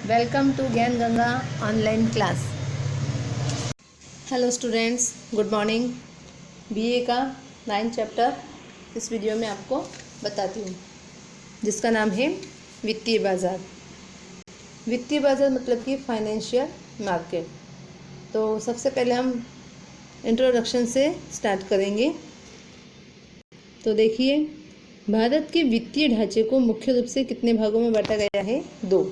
Welcome to ज्ञान Ganga online class. Hello students, good morning. BA का 9th chapter इस video में आपको बताती हूँ, जिसका नाम है वित्तीय बाज़ार। वित्तीय बाज़ार मतलब कि फाइनेंशियल मार्केट। तो सबसे पहले हम इंट्रोडक्शन से स्टार्ट करेंगे। तो देखिए, भारत के वित्तीय ढांचे को मुख्य रूप से कितने भागों में बांटा गया है? दो।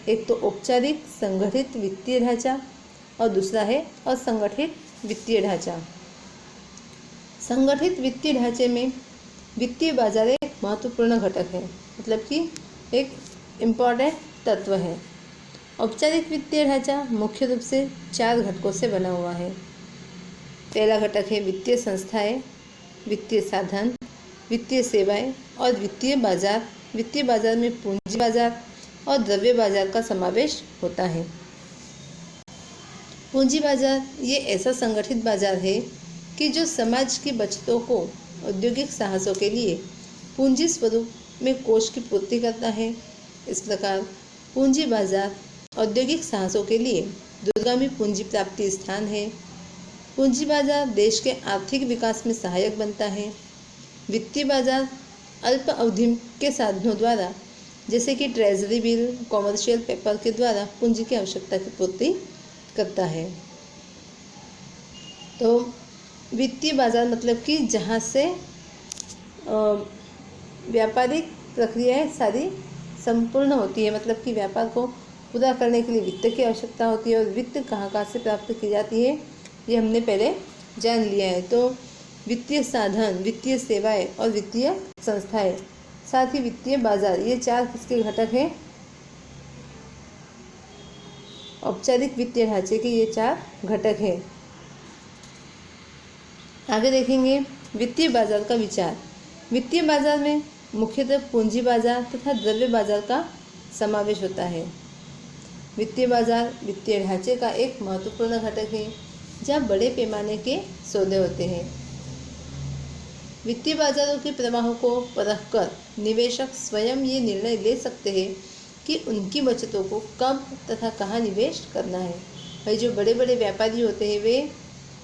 एक तो औपचारिक संगठित वित्तीय ढांचा और दूसरा है असंगठित वित्तीय ढांचा। संगठित वित्तीय ढांचे में वित्तीय बाजार एक महत्वपूर्ण घटक है, मतलब कि एक इम्पॉर्टेंट तत्व है। औपचारिक वित्तीय ढांचा मुख्य रूप से 4 घटकों से बना हुआ है। पहला घटक है वित्तीय संस्थाएं, वित्तीय साधन, वित्तीय सेवाएं और वित्तीय बाजार। वित्तीय बाजार में पूंजी बाजार और द्रव्य बाजार का समावेश होता है। पूंजी बाजार ये ऐसा संगठित बाजार है कि जो समाज की बचतों को औद्योगिक साहसों के लिए पूंजी स्वरूप में कोष की पूर्ति करता है। इस प्रकार पूंजी बाजार औद्योगिक साहसों के लिए दूरगामी पूंजी प्राप्ति स्थान है। पूंजी बाजार देश के आर्थिक विकास में सहायक बनता है। वित्तीय बाजार अल्प अवधि के साधनों द्वारा, जैसे कि ट्रेजरी बिल, कॉमर्शियल पेपर के द्वारा पूंजी की आवश्यकता की पूर्ति करता है। तो वित्तीय बाजार मतलब कि जहाँ से व्यापारिक प्रक्रियाएं सारी संपूर्ण होती है, मतलब कि व्यापार को पूरा करने के लिए वित्त की आवश्यकता होती है। और वित्त कहाँ से प्राप्त की जाती है, ये हमने पहले जान लिया है। तो वित्तीय साधन, वित्तीय सेवाएं और वित्तीय संस्थाएं, साथ ही वित्तीय बाजार, ये 4 किसके घटक हैं? औपचारिक वित्तीय ढांचे के ये 4 घटक हैं। आगे देखेंगे वित्तीय बाजार का विचार। वित्तीय बाजार में मुख्यतः पूंजी बाजार तथा द्रव्य बाजार का समावेश होता है। वित्तीय बाजार वित्तीय ढांचे का एक महत्वपूर्ण घटक है, जहाँ बड़े पैमाने के सौदे होते हैं। वित्तीय बाजारों के प्रवाहों को परखकर निवेशक स्वयं ये निर्णय ले सकते हैं कि उनकी बचतों को कब तथा कहाँ निवेश करना है। भाई, जो बड़े बड़े व्यापारी होते हैं वे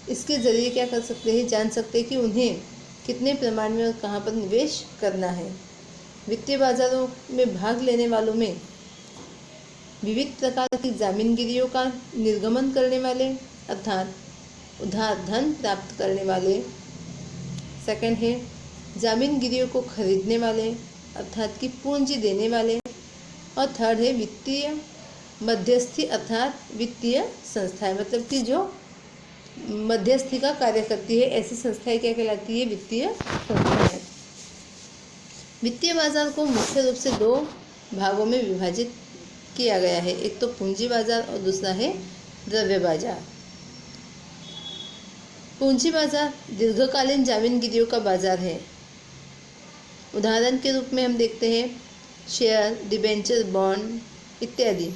इसके ज़रिए क्या कर सकते हैं, जान सकते हैं कि उन्हें कितने प्रमाण में और कहाँ पर निवेश करना है। वित्तीय बाजारों में भाग लेने वालों में विविध प्रकार की जामीनगिरियों का निर्गमन करने वाले, अर्थात उधार धन प्राप्त करने वाले। सेकंड है जामीनगिरियों को खरीदने वाले, अर्थात कि पूंजी देने वाले। और थर्ड है वित्तीय मध्यस्थी, अर्थात वित्तीय संस्थाएं, मतलब कि जो मध्यस्थी का कार्य करती है। ऐसी संस्थाएं क्या कहलाती है? वित्तीय संस्थाएं। वित्तीय बाजार को मुख्य रूप से 2 भागों में विभाजित किया गया है। एक तो पूंजी बाजार और दूसरा है द्रव्य बाजार। पूंजी बाजार दीर्घकालीन जामीनगिरियों का बाजार है। उदाहरण के रूप में हम देखते हैं शेयर, डिबेंचर, बॉन्ड इत्यादि।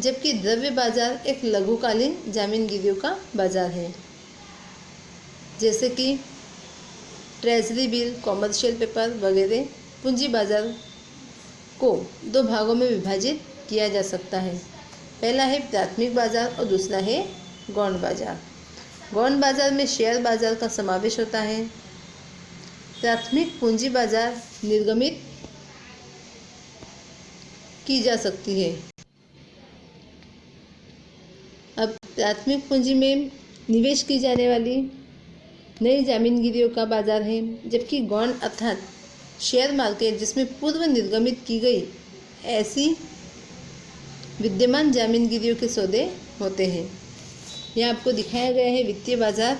जबकि द्रव्य बाजार एक लघुकालीन जामीनगिरियों का बाजार है, जैसे कि ट्रेजरी बिल, कॉमर्शियल पेपर वगैरह। पूंजी बाजार को 2 भागों में विभाजित किया जा सकता है। पहला है प्राथमिक बाजार और दूसरा है गौण बाजार। गौण बाजार में शेयर बाजार का समावेश होता है। प्राथमिक पूंजी बाजार निर्गमित की जा सकती है। अब प्राथमिक पूंजी में निवेश की जाने वाली नई जामीनगिरियों का बाजार है, जबकि गौण अर्थात शेयर मार्केट, जिसमें पूर्व निर्गमित की गई ऐसी विद्यमान जामीनगिरियों के सौदे होते हैं। यह आपको दिखाया गया है वित्तीय बाजार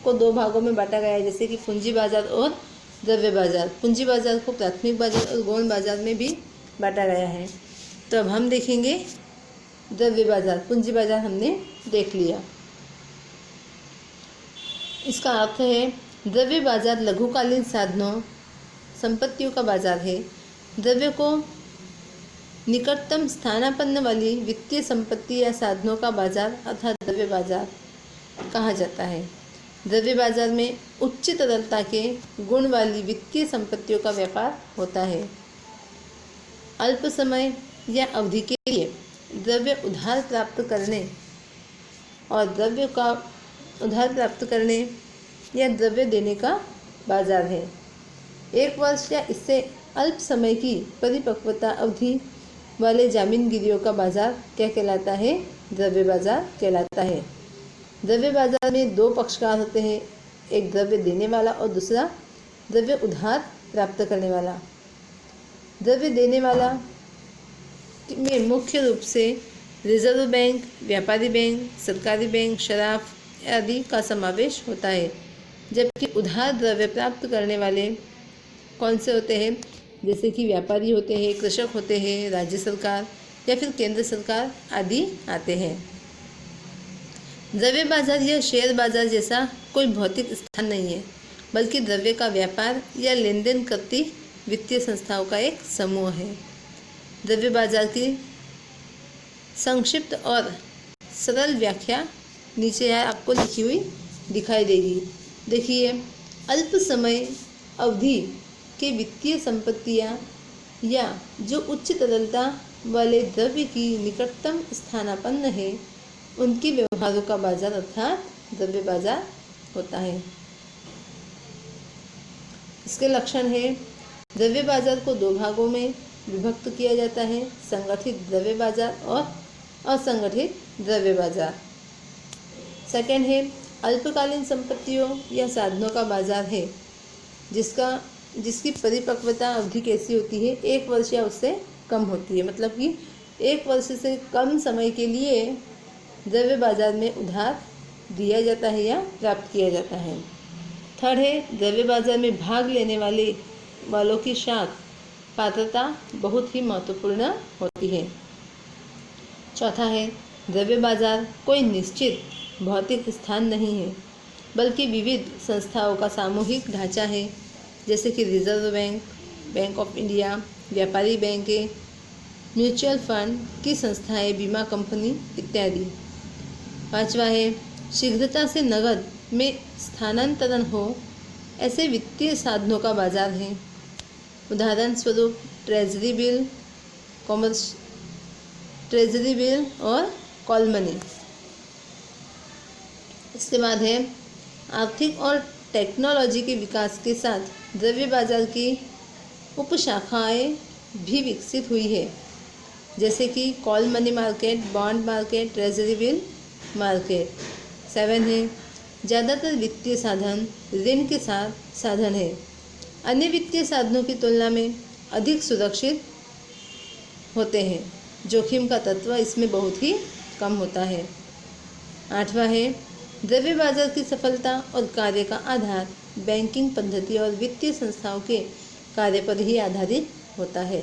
को 2 भागों में बांटा गया है, जैसे कि पूंजी बाजार और द्रव्य बाजार। पूंजी बाजार को प्राथमिक बाजार और गौण बाजार में भी बांटा गया है। तो अब हम देखेंगे द्रव्य बाजार। पूंजी बाजार हमने देख लिया। इसका अर्थ है द्रव्य बाजार लघुकालीन साधनों, संपत्तियों का बाजार है। द्रव्य को निकटतम स्थानापन्न वाली वित्तीय संपत्ति या साधनों का बाजार अर्थात द्रव्य बाजार कहा जाता है। द्रव्य बाजार में उच्च तरलता के गुण वाली वित्तीय संपत्तियों का व्यापार होता है। अल्प समय या अवधि के लिए द्रव्य उधार प्राप्त करने और द्रव्य का उधार प्राप्त करने या द्रव्य देने का बाजार है। 1 वर्ष या इससे अल्प समय की परिपक्वता अवधि वाले जामीनगिरियों का बाजार क्या कहलाता है? द्रव्य बाजार कहलाता है। द्रव्य बाजार में 2 पक्षकार होते हैं, एक द्रव्य देने वाला और दूसरा द्रव्य उधार प्राप्त करने वाला। द्रव्य देने वाला में मुख्य रूप से रिजर्व बैंक, व्यापारी बैंक, सरकारी बैंक, शराफ आदि का समावेश होता है, जबकि उधार द्रव्य प्राप्त करने वाले कौन से होते हैं? जैसे कि व्यापारी होते हैं, कृषक होते हैं, राज्य सरकार या फिर केंद्र सरकार आदि आते हैं। द्रव्य बाजार या शेयर बाजार जैसा कोई भौतिक स्थान नहीं है, बल्कि द्रव्य का व्यापार या लेन देन करती वित्तीय संस्थाओं का एक समूह है। द्रव्य बाजार की संक्षिप्त और सरल व्याख्या नीचे आपको लिखी हुई दिखाई देगी। देखिए, अल्प समय अवधि के वित्तीय संपत्तियां या जो उच्च तरलता वाले द्रव्य की निकटतम स्थानापन्न है, उनके व्यवहारों का बाजार अर्थात द्रव्य बाजार होता है। इसके लक्षण है, द्रव्य बाजार को 2 भागों में विभक्त किया जाता है, संगठित द्रव्य बाजार और असंगठित द्रव्य बाजार। सेकंड है, अल्पकालीन संपत्तियों या साधनों का बाजार है, जिसकी परिपक्वता अवधि कैसी होती है? 1 वर्ष या उससे कम होती है। मतलब कि 1 वर्ष से कम समय के लिए द्रव्य बाजार में उधार दिया जाता है या प्राप्त किया जाता है। थर्ड है, द्रव्य बाजार में भाग लेने वालों की साख पात्रता बहुत ही महत्वपूर्ण होती है। चौथा है, द्रव्य बाजार कोई निश्चित भौतिक स्थान नहीं है, बल्कि विविध संस्थाओं का सामूहिक ढांचा है, जैसे कि reserve bank, bank of India, व्यापारी बैंकें, म्यूचुअल फंड की संस्थाएं, बीमा कंपनी इत्यादि। पांचवा है, शीघ्रता से नकद में स्थानांतरण हो ऐसे वित्तीय साधनों का बाजार है। उदाहरण स्वरूप ट्रेजरी बिल और कॉल मनी। इसके बाद है, आर्थिक और टेक्नोलॉजी के विकास के साथ द्रव्य बाजार की उपशाखाएं भी विकसित हुई है, जैसे कि call money market, bond market, treasury bill market. 7 है, ज़्यादातर वित्तीय साधन ऋण के साथ साधन है, अन्य वित्तीय साधनों की तुलना में अधिक सुरक्षित होते हैं, जोखिम का तत्व इसमें बहुत ही कम होता है। 8वां है, द्रव्य बाजार की सफलता और कार्य का आधार बैंकिंग पद्धति और वित्तीय संस्थाओं के कार्य पर ही आधारित होता है।